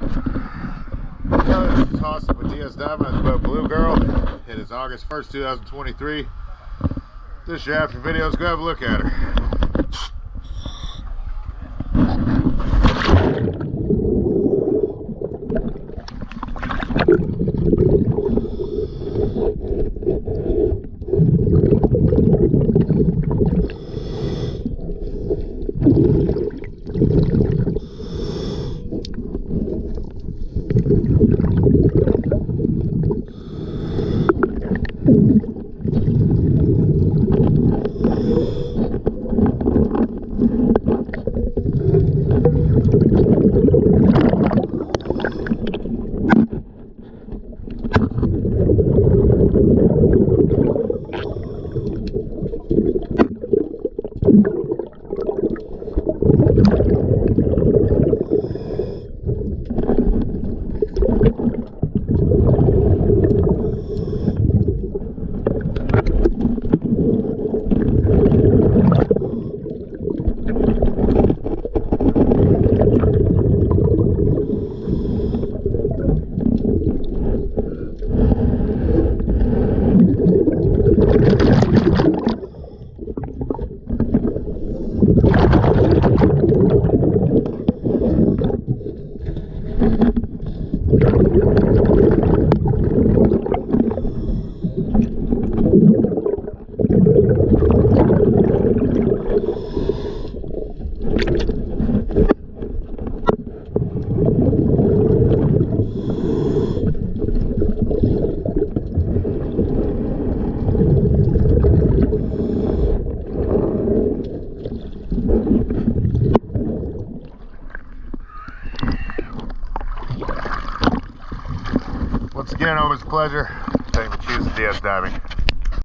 This is Austin with DS Diving on the boat Blue Girl. It is August 1st, 2023. This is your after videos. Go have a look at her. Once again, always a pleasure. Thank you for choosing DS Diving.